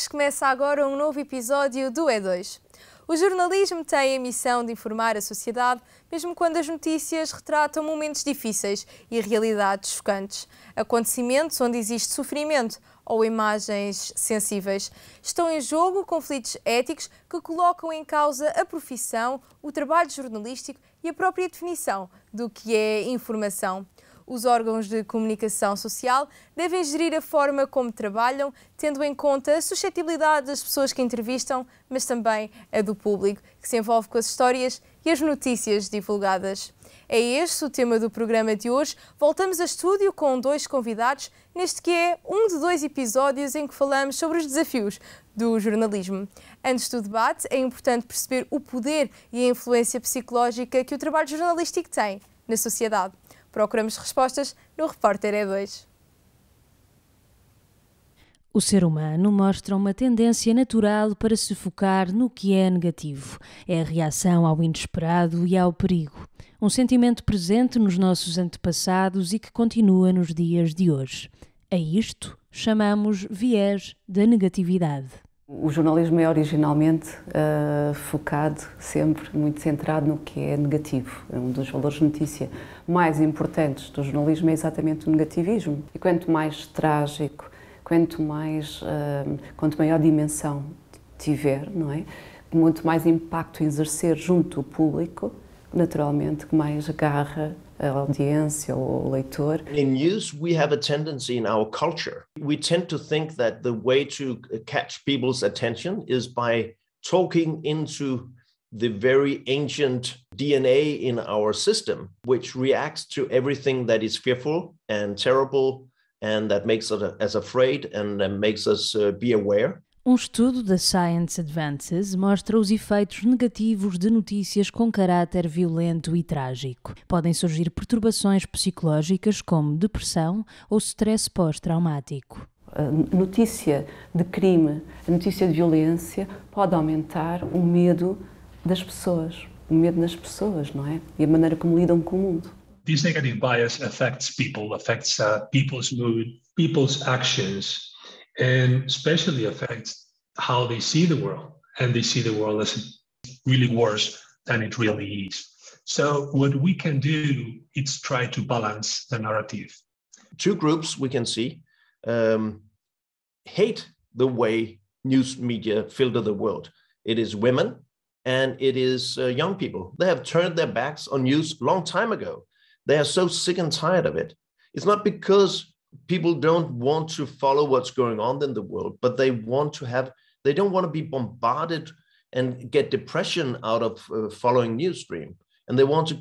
começa agora um novo episódio do E2. O jornalismo tem a missão de informar a sociedade, mesmo quando as notícias retratam momentos difíceis e realidades chocantes. Acontecimentos onde existe sofrimento ou imagens sensíveis. Estão em jogo conflitos éticos que colocam em causa a profissão, o trabalho jornalístico e a própria definição do que é informação. Os órgãos de comunicação social devem gerir a forma como trabalham, tendo em conta a suscetibilidade das pessoas que entrevistam, mas também a do público, que se envolve com as histórias e as notícias divulgadas. É este o tema do programa de hoje. Voltamos a estúdio com dois convidados, neste que é um de dois episódios em que falamos sobre os desafios do jornalismo. Antes do debate, é importante perceber o poder e a influência psicológica que o trabalho jornalístico tem na sociedade. Procuramos respostas no Repórter E2. O ser humano mostra uma tendência natural para se focar no que é negativo. É a reação ao inesperado e ao perigo. Um sentimento presente nos nossos antepassados e que continua nos dias de hoje. A isto chamamos viés da negatividade. O jornalismo é originalmente focado, sempre muito centrado no que é negativo. Um dos valores de notícia mais importantes do jornalismo é exatamente o negativismo. E quanto mais trágico, quanto maior dimensão tiver, não é? Muito mais impacto exercer junto do público, naturalmente, que mais agarra a audiência ou o leitor. In news, we have a tendency in our culture. We tend to think that the way to catch people's attention is by talking into the very ancient DNA in our system, which reacts to everything that is fearful and terrible and that makes us afraid and makes us be aware. Um estudo da Science Advances mostra os efeitos negativos de notícias com caráter violento e trágico. Podem surgir perturbações psicológicas como depressão ou stress pós-traumático. A notícia de crime, a notícia de violência pode aumentar o medo das pessoas. O medo nas pessoas, não é? E a maneira como lidam com o mundo. This negative bias affects people, affects people's mood, people's actions. And especially affects how they see the world, and they see the world as really worse than it really is. So what we can do is try to balance the narrative. Two groups we can see hate the way news media filter the world. It is women and it is young people. They have turned their backs on news a long time ago. They are so sick and tired of it. It's not because people don't want to follow what's going on in the world, but they don't want to be bombarded and get depression out of following news stream. And they want to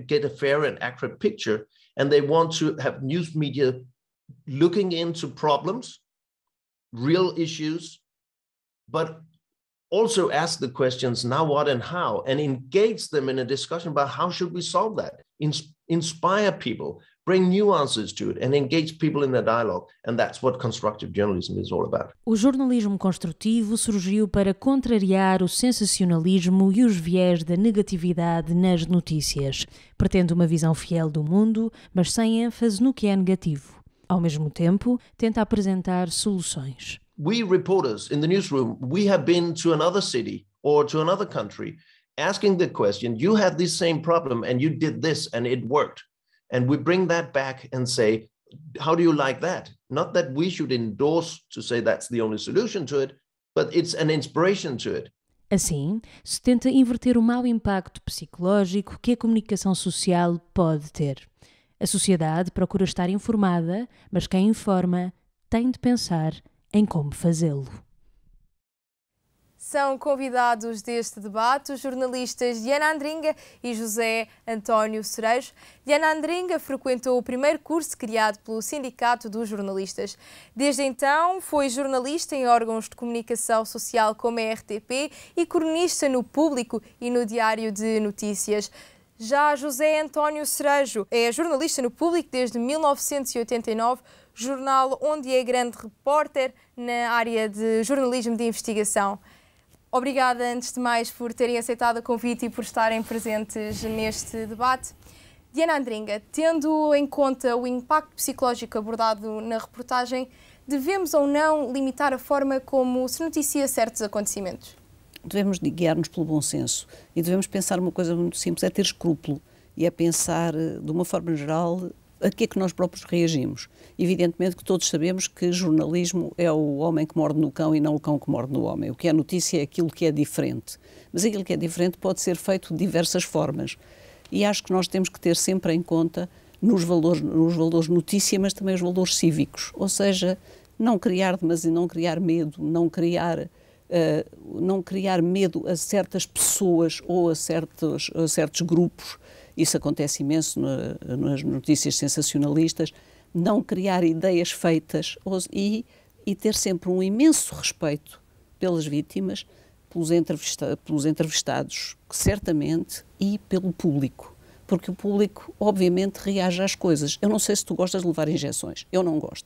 get a fair and accurate picture. And they want to have news media looking into problems, real issues, but also ask the questions, now what and how, and engage them in a discussion about how should we solve that, inspire people, bring nuances to it and engage people in the dialogue. And that's what constructive journalism is all about. O jornalismo construtivo surgiu para contrariar o sensacionalismo e os viés da negatividade nas notícias. Pretende uma visão fiel do mundo, mas sem ênfase no que é negativo. Ao mesmo tempo, tenta apresentar soluções. We reporters in the newsroom, we have been to another city or to another country asking the question, you had this same problem and you did this and it worked. And we bring that back and say, how do you like that? Not that we should endorse to say that's the only solution to it, but it's an inspiration to it. Assim, se tenta inverter o mau impacto psicológico que a comunicação social pode ter. A sociedade procura estar informada, mas quem informa tem de pensar em como fazê-lo. São convidados deste debate os jornalistas Diana Andringa e José António Cerejo. Diana Andringa frequentou o primeiro curso criado pelo Sindicato dos Jornalistas. Desde então foi jornalista em órgãos de comunicação social como a RTP e cronista no Público e no Diário de Notícias. Já José António Cerejo é jornalista no Público desde 1989, jornal onde é grande repórter na área de jornalismo de investigação. Obrigada, antes de mais, por terem aceitado o convite e por estarem presentes neste debate. Diana Andringa, tendo em conta o impacto psicológico abordado na reportagem, devemos ou não limitar a forma como se noticia certos acontecimentos? Devemos guiar-nos pelo bom senso e devemos pensar uma coisa muito simples, é ter escrúpulo e é pensar, de uma forma geral, a que é que nós próprios reagimos. Evidentemente que todos sabemos que jornalismo é o homem que morde no cão e não o cão que morde no homem. O que é notícia é aquilo que é diferente. Mas aquilo que é diferente pode ser feito de diversas formas. E acho que nós temos que ter sempre em conta, nos valores notícia, mas também os valores cívicos. Ou seja, não criar medo, não criar medo a certas pessoas ou a certos grupos. Isso acontece imenso nas notícias sensacionalistas. Não criar ideias feitas e ter sempre um imenso respeito pelas vítimas, pelos entrevistados, certamente, e pelo público. Porque o público, obviamente, reage às coisas. Eu não sei se tu gostas de levar injeções. Eu não gosto.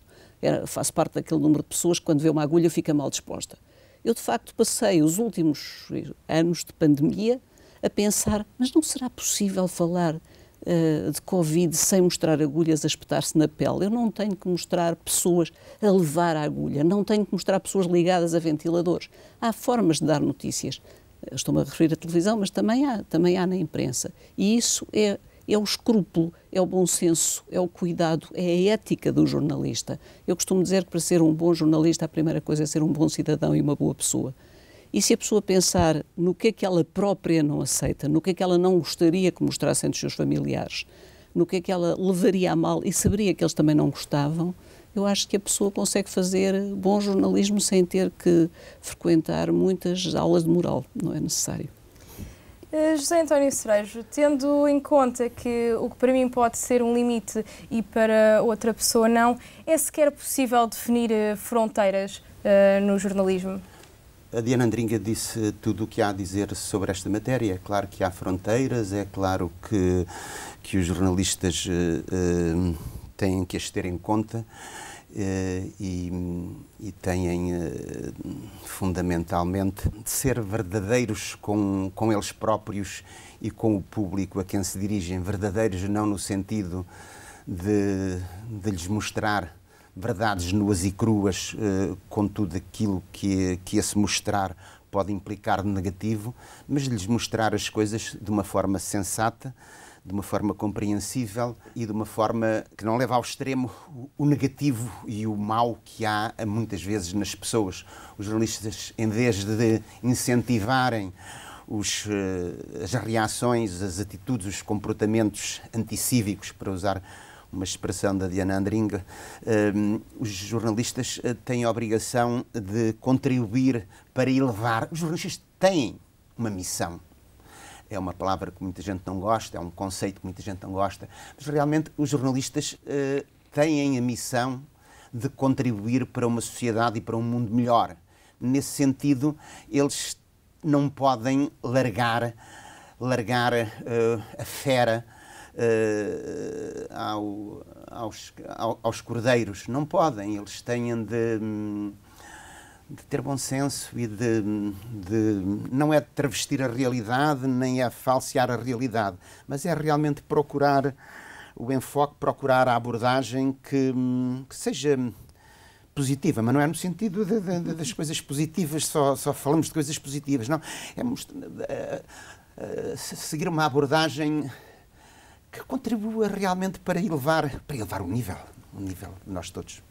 Faço parte daquele número de pessoas que, quando vê uma agulha, fica mal disposta. Eu, de facto, passei os últimos anos de pandemia a pensar, mas não será possível falar de Covid sem mostrar agulhas a espetar-se na pele? Eu não tenho que mostrar pessoas a levar a agulha, não tenho que mostrar pessoas ligadas a ventiladores. Há formas de dar notícias. Estou-me a referir à televisão, mas também há na imprensa. E isso é o escrúpulo, é o bom senso, é o cuidado, é a ética do jornalista. Eu costumo dizer que para ser um bom jornalista a primeira coisa é ser um bom cidadão e uma boa pessoa. E se a pessoa pensar no que é que ela própria não aceita, no que é que ela não gostaria que mostrassem dos seus familiares, no que é que ela levaria a mal e saberia que eles também não gostavam, eu acho que a pessoa consegue fazer bom jornalismo sem ter que frequentar muitas aulas de moral, não é necessário. José António Cerejo, tendo em conta que o que para mim pode ser um limite e para outra pessoa não, é sequer possível definir fronteiras no jornalismo? A Diana Andringa disse tudo o que há a dizer sobre esta matéria. É claro que há fronteiras, é claro que os jornalistas têm que as ter em conta e têm fundamentalmente de ser verdadeiros com eles próprios e com o público a quem se dirigem. Verdadeiros não no sentido de lhes mostrar verdades nuas e cruas, com tudo aquilo que esse mostrar pode implicar de negativo, mas lhes mostrar as coisas de uma forma sensata, de uma forma compreensível e de uma forma que não leva ao extremo o negativo e o mau que há muitas vezes nas pessoas. Os jornalistas, em vez de incentivarem as reações, as atitudes, os comportamentos anticívicos, para usar uma expressão da Diana Andringa, os jornalistas têm a obrigação de contribuir para elevar. Os jornalistas têm uma missão. É uma palavra que muita gente não gosta, é um conceito que muita gente não gosta, mas realmente os jornalistas têm a missão de contribuir para uma sociedade e para um mundo melhor. Nesse sentido, eles não podem largar a fera aos cordeiros. Não podem, eles têm de ter bom senso e não é travestir a realidade, nem é falsear a realidade, mas é realmente procurar o enfoque, procurar a abordagem que seja positiva, mas não é no sentido das coisas positivas, só falamos de coisas positivas, não. É seguir uma abordagem que contribua realmente para elevar o nível de nós todos.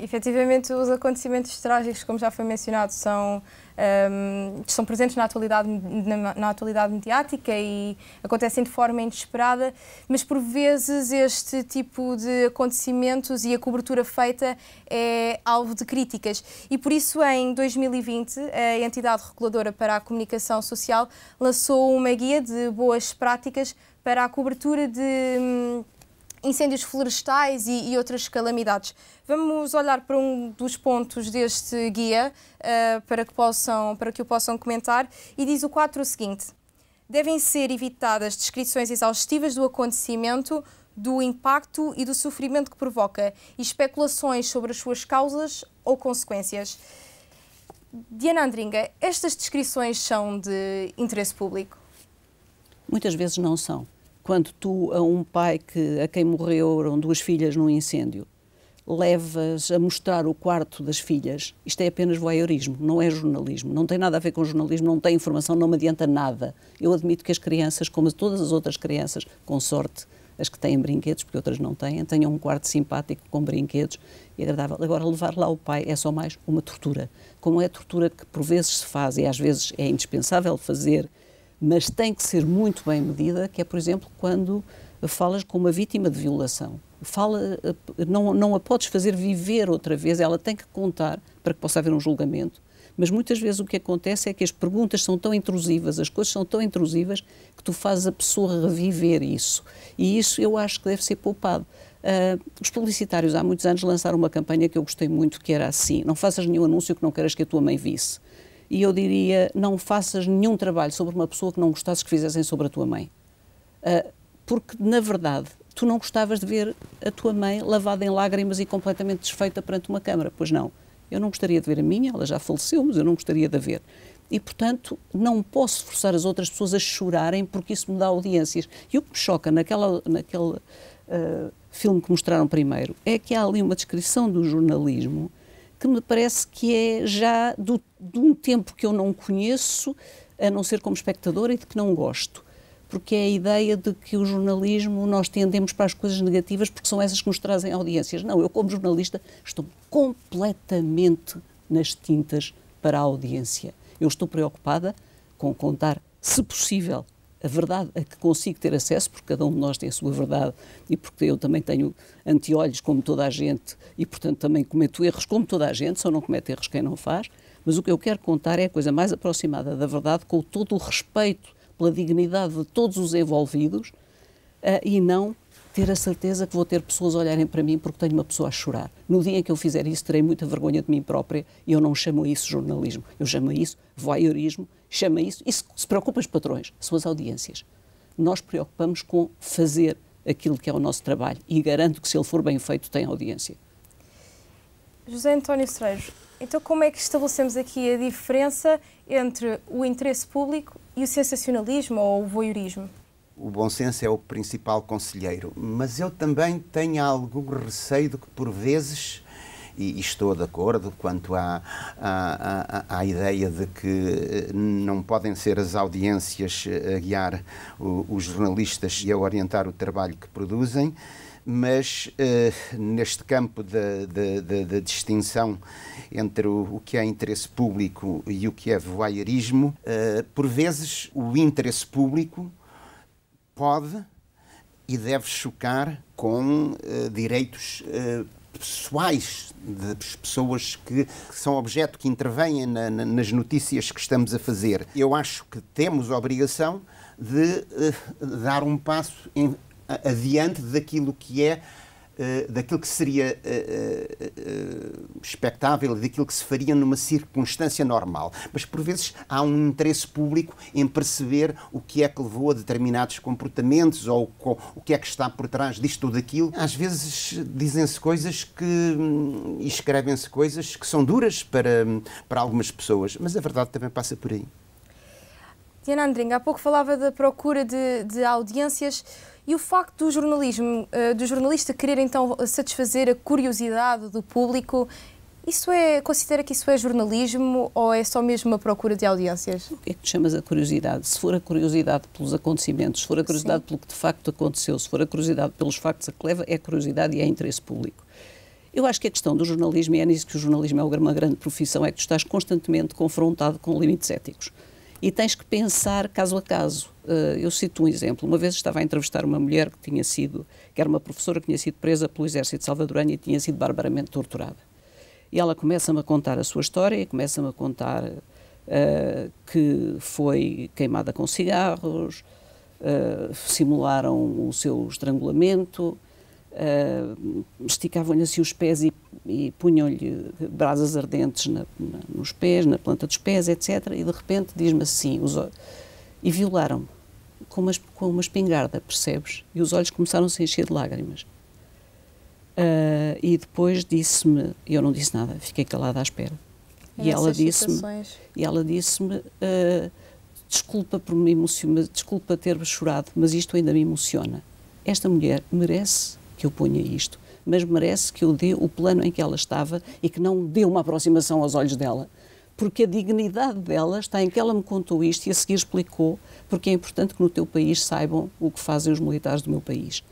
Efetivamente, os acontecimentos trágicos, como já foi mencionado, são presentes na atualidade mediática e acontecem de forma inesperada, mas por vezes este tipo de acontecimentos e a cobertura feita é alvo de críticas. E por isso, em 2020, a entidade reguladora para a comunicação social lançou uma guia de boas práticas para a cobertura de incêndios florestais e outras calamidades. Vamos olhar para um dos pontos deste guia para que o possam comentar, e diz o 4 o seguinte: devem ser evitadas descrições exaustivas do acontecimento, do impacto e do sofrimento que provoca e especulações sobre as suas causas ou consequências. Diana Andringa, estas descrições são de interesse público? Muitas vezes não são. Quando tu, a um pai a quem morreram 2 filhas num incêndio, levas a mostrar o quarto das filhas, isto é apenas voyeurismo, não é jornalismo, não tem nada a ver com jornalismo, não tem informação, não me adianta nada. Eu admito que as crianças, como todas as outras crianças, com sorte, as que têm brinquedos, porque outras não têm, tenham um quarto simpático com brinquedos e agradável. Agora, levar lá o pai é só mais uma tortura. Como é a tortura que por vezes se faz, e às vezes é indispensável fazer, mas tem que ser muito bem medida, que é, por exemplo, quando falas com uma vítima de violação. Não a podes fazer viver outra vez, ela tem que contar para que possa haver um julgamento, mas muitas vezes o que acontece é que as perguntas são tão intrusivas, as coisas são tão intrusivas que tu fazes a pessoa reviver isso, e isso eu acho que deve ser poupado. Os publicitários há muitos anos lançaram uma campanha que eu gostei muito, que era assim: não faças nenhum anúncio que não queiras que a tua mãe visse. E eu diria, não faças nenhum trabalho sobre uma pessoa que não gostasses que fizessem sobre a tua mãe, porque na verdade tu não gostavas de ver a tua mãe lavada em lágrimas e completamente desfeita perante uma câmara, pois não. Eu não gostaria de ver a minha, ela já faleceu, mas eu não gostaria de a ver. E, portanto, não posso forçar as outras pessoas a chorarem porque isso me dá audiências. E o que me choca naquele filme que mostraram primeiro é que há ali uma descrição do jornalismo que me parece que é já de um tempo que eu não conheço, a não ser como espectadora, e de que não gosto. Porque é a ideia de que o jornalismo, nós tendemos para as coisas negativas porque são essas que nos trazem audiências. Não, eu como jornalista estou completamente nas tintas para a audiência. Eu estou preocupada com contar, se possível, a verdade a que consigo ter acesso, porque cada um de nós tem a sua verdade e porque eu também tenho anteolhos como toda a gente e, portanto, também cometo erros como toda a gente, só não comete erros quem não faz, mas o que eu quero contar é a coisa mais aproximada da verdade, com todo o respeito pela dignidade de todos os envolvidos, e não ter a certeza que vou ter pessoas a olharem para mim porque tenho uma pessoa a chorar. No dia em que eu fizer isso, terei muita vergonha de mim própria, e eu não chamo isso jornalismo, eu chamo isso voyeurismo, chamo isso, e se preocupa os patrões, são as audiências. Nós preocupamos com fazer aquilo que é o nosso trabalho, e garanto que se ele for bem feito tem audiência. José António Cerejo, então como é que estabelecemos aqui a diferença entre o interesse público e o sensacionalismo ou o voyeurismo? O bom senso é o principal conselheiro, mas eu também tenho algum receio de que, por vezes, e estou de acordo quanto à ideia de que não podem ser as audiências a guiar os jornalistas e a orientar o trabalho que produzem, mas neste campo da distinção entre o que é interesse público e o que é voyeurismo, por vezes o interesse público pode e deve chocar com direitos pessoais das pessoas que são objeto, que intervêm nas notícias que estamos a fazer. Eu acho que temos a obrigação de dar um passo adiante daquilo que é, daquilo que seria expectável, daquilo que se faria numa circunstância normal. Mas, por vezes, há um interesse público em perceber o que é que levou a determinados comportamentos ou o que é que está por trás disto ou daquilo. Às vezes dizem-se coisas e escrevem-se coisas que são duras para algumas pessoas, mas a verdade também passa por aí. Diana Andringa, há pouco falava da procura de audiências e o facto do jornalista querer então satisfazer a curiosidade do público, considera que isso é jornalismo ou é só mesmo uma procura de audiências? O que é que tu chamas a curiosidade? Se for a curiosidade pelos acontecimentos, se for a curiosidade pelo que de facto aconteceu, se for a curiosidade pelos factos a que leva, é curiosidade e é interesse público. Eu acho que a questão do jornalismo, e é nisso que o jornalismo é uma grande profissão, é que tu estás constantemente confrontado com limites éticos. E tens que pensar caso a caso. Eu cito um exemplo. Uma vez estava a entrevistar uma mulher que era uma professora que tinha sido presa pelo exército salvadoranho e tinha sido barbaramente torturada. E ela começa-me a contar a sua história e começa-me a contar que foi queimada com cigarros, simularam o seu estrangulamento, esticavam-lhe assim os pés e punham-lhe brasas ardentes nos pés, na planta dos pés, etc. E de repente diz-me assim, e violaram-me com uma espingarda, percebes? E os olhos começaram-se a encher de lágrimas. E depois disse-me, e eu não disse nada, fiquei calada à espera. E ela disse-me, desculpa por me emocionar, desculpa ter chorado, mas isto ainda me emociona. Esta mulher merece que eu ponha isto, mas merece que eu dê o plano em que ela estava e que não dê uma aproximação aos olhos dela, porque a dignidade dela está em que ela me contou isto e a seguir explicou porque é importante que no teu país saibam o que fazem os militares do meu país.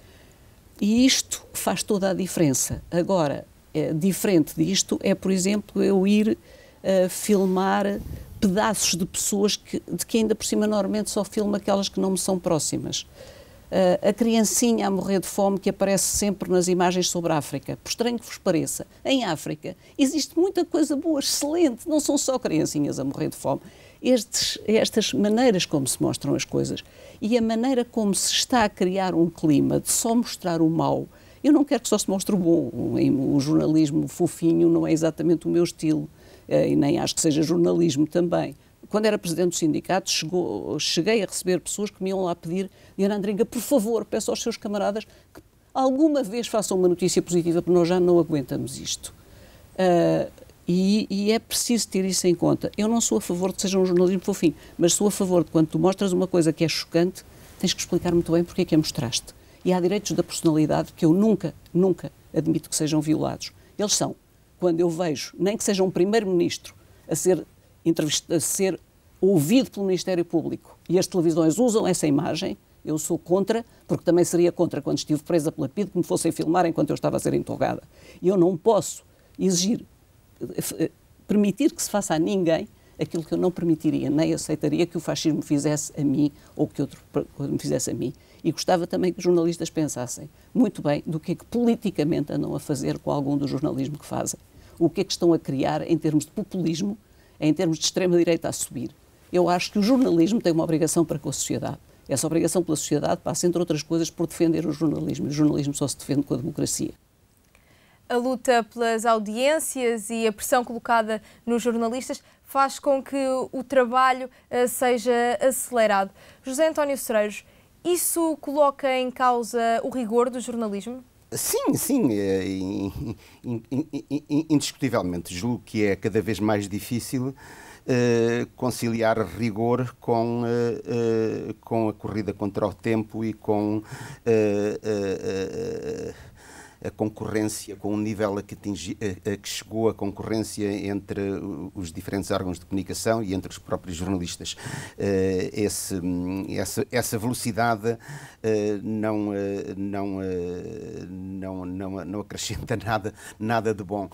E isto faz toda a diferença. Agora, diferente disto é, por exemplo, eu ir filmar pedaços de pessoas de que ainda por cima normalmente só filmo aquelas que não me são próximas. A criancinha a morrer de fome que aparece sempre nas imagens sobre a África. Por estranho que vos pareça, em África existe muita coisa boa, excelente, não são só criancinhas a morrer de fome. Estas maneiras como se mostram as coisas e a maneira como se está a criar um clima de só mostrar o mau. Eu não quero que só se mostre o bom. O jornalismo fofinho não é exatamente o meu estilo e nem acho que seja jornalismo também. Quando era presidente do sindicato, cheguei a receber pessoas que me iam lá pedir: Diana Andringa, por favor, peço aos seus camaradas que alguma vez façam uma notícia positiva, porque nós já não aguentamos isto. E é preciso ter isso em conta. Eu não sou a favor de que seja um jornalismo fofinho, mas sou a favor de quando tu mostras uma coisa que é chocante, tens que explicar muito bem porque é que a mostraste. E há direitos da personalidade que eu nunca admito que sejam violados. Eles são, quando eu vejo, nem que seja um primeiro-ministro a ser ouvido pelo Ministério Público e as televisões usam essa imagem, eu sou contra, porque também seria contra quando estive presa pela PIDE que me fossem filmar enquanto eu estava a ser interrogada. E eu não posso permitir que se faça a ninguém aquilo que eu não permitiria, nem aceitaria que o fascismo fizesse a mim ou que outro me fizesse a mim. E gostava também que os jornalistas pensassem muito bem do que é que politicamente andam a fazer com algum do jornalismo que fazem. O que é que estão a criar em termos de populismo, em termos de extrema-direita a subir. Eu acho que o jornalismo tem uma obrigação para com a sociedade. Essa obrigação pela sociedade passa, entre outras coisas, por defender o jornalismo. O jornalismo só se defende com a democracia. A luta pelas audiências e a pressão colocada nos jornalistas faz com que o trabalho seja acelerado. José António Cereiros, isso coloca em causa o rigor do jornalismo? Sim, indiscutivelmente. Julgo que é cada vez mais difícil conciliar rigor com a corrida contra o tempo e com a concorrência, com o nível a que chegou a concorrência entre os diferentes órgãos de comunicação e entre os próprios jornalistas. Essa velocidade não acrescenta nada de bom.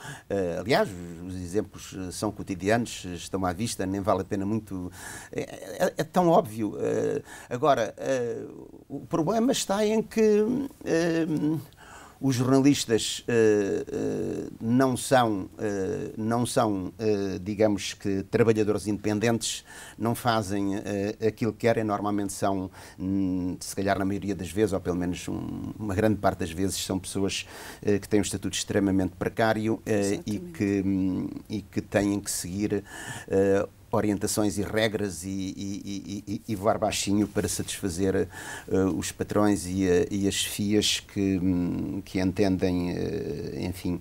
Aliás, os exemplos são cotidianos, estão à vista, nem vale a pena muito... É tão óbvio. Agora, o problema está em que os jornalistas não são, digamos que, trabalhadores independentes, não fazem aquilo que querem, normalmente são, se calhar na maioria das vezes, ou pelo menos uma grande parte das vezes, são pessoas que têm um estatuto extremamente precário e que têm que seguir orientações e regras e voar baixinho para satisfazer os patrões e as chefias que entendem, enfim,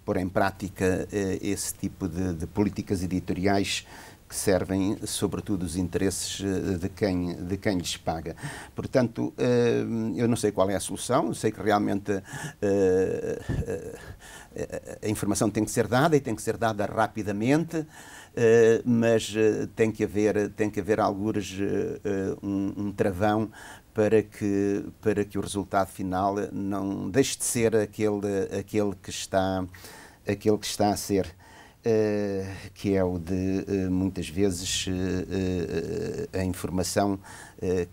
pôr em prática esse tipo de políticas editoriais que servem, sobretudo, os interesses de quem lhes paga. Portanto, eu não sei qual é a solução, sei que realmente a informação tem que ser dada e tem que ser dada rapidamente, mas tem que haver algures um travão para que o resultado final não deixe de ser aquele que está a ser. Que é o de, muitas vezes, a informação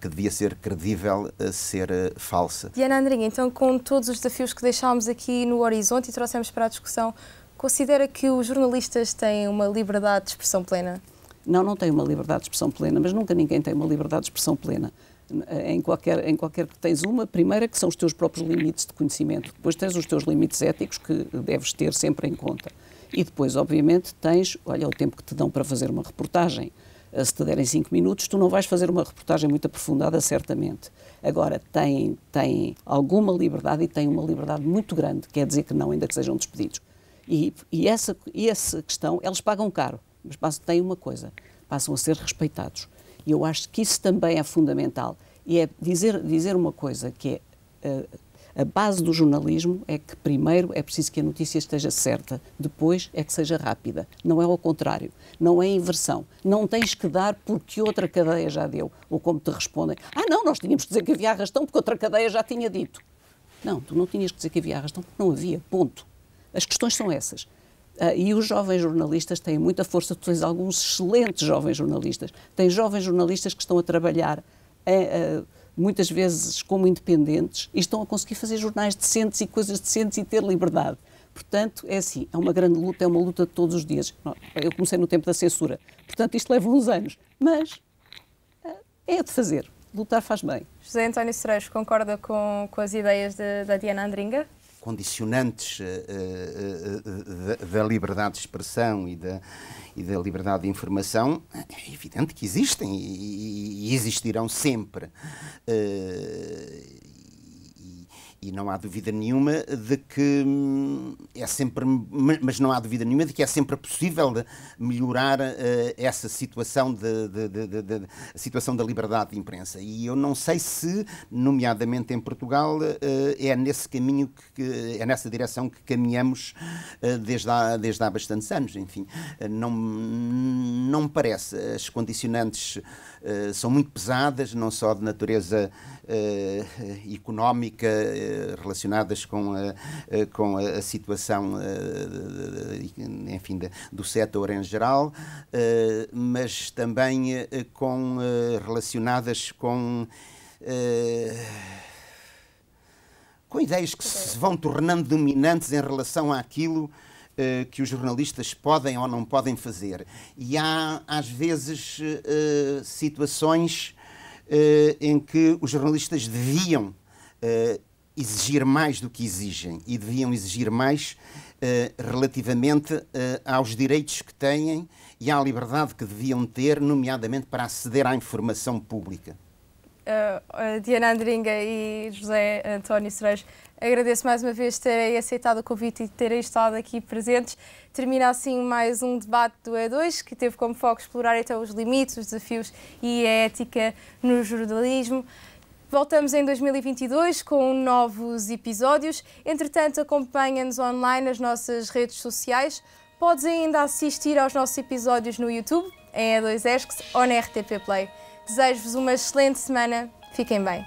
que devia ser credível ser falsa. Diana Andringa, então, com todos os desafios que deixámos aqui no horizonte e trouxemos para a discussão, considera que os jornalistas têm uma liberdade de expressão plena? Não têm uma liberdade de expressão plena, mas nunca ninguém tem uma liberdade de expressão plena. Em qualquer que tens uma, primeira que são os teus próprios limites de conhecimento, depois tens os teus limites éticos que deves ter sempre em conta. E depois, obviamente, tens, olha, o tempo que te dão para fazer uma reportagem. Se te derem 5 minutos, tu não vais fazer uma reportagem muito aprofundada, certamente. Agora, tem alguma liberdade e tem uma liberdade muito grande, quer dizer que não, ainda que sejam despedidos. E essa questão, eles pagam caro, mas têm uma coisa, passam a ser respeitados. E eu acho que isso também é fundamental. E é dizer uma coisa, que é A base do jornalismo é que, primeiro, é preciso que a notícia esteja certa, depois é que seja rápida. Não é ao contrário, não é inversão. Não tens que dar porque outra cadeia já deu, ou como te respondem. Não, nós tínhamos que dizer que havia arrastão porque outra cadeia já tinha dito. Não, tu não tinhas que dizer que havia arrastão porque não havia, ponto. As questões são essas. E os jovens jornalistas têm muita força. Tu tens alguns excelentes jovens jornalistas. Tens jovens jornalistas que estão a trabalhar muitas vezes como independentes e estão a conseguir fazer jornais decentes e coisas decentes e ter liberdade. Portanto, é assim, é uma grande luta, é uma luta de todos os dias. Eu comecei no tempo da censura, portanto isto leva uns anos, mas é de fazer. Lutar faz bem. José António Cereiros, concorda com as ideias da Diana Andringa? Condicionantes da liberdade de expressão e da liberdade de informação, é evidente que existem e existirão sempre. E não há dúvida nenhuma de que é sempre, mas não há dúvida nenhuma de que é sempre possível melhorar essa situação a situação da liberdade de imprensa. E eu não sei se, nomeadamente em Portugal, é nesse caminho é nessa direção que caminhamos desde há bastantes anos. Enfim, não me parece. As condicionantes são muito pesadas, não só de natureza económica, relacionadas com a situação enfim, do setor em geral, mas também relacionadas com ideias que se vão tornando dominantes em relação àquilo que os jornalistas podem ou não podem fazer. E há, às vezes, situações em que os jornalistas deviam exigir mais do que exigem e deviam exigir mais relativamente aos direitos que têm e à liberdade que deviam ter, nomeadamente para aceder à informação pública. Diana Andringa e José António Cereiros, agradeço mais uma vez terem aceitado o convite e terem estado aqui presentes. Termina assim mais um debate do E2, que teve como foco explorar então os limites, os desafios e a ética no jornalismo. Voltamos em 2022 com novos episódios. Entretanto, acompanha-nos online nas nossas redes sociais. Podes ainda assistir aos nossos episódios no YouTube, em E2ESCS ou na RTP Play. Desejo-vos uma excelente semana. Fiquem bem.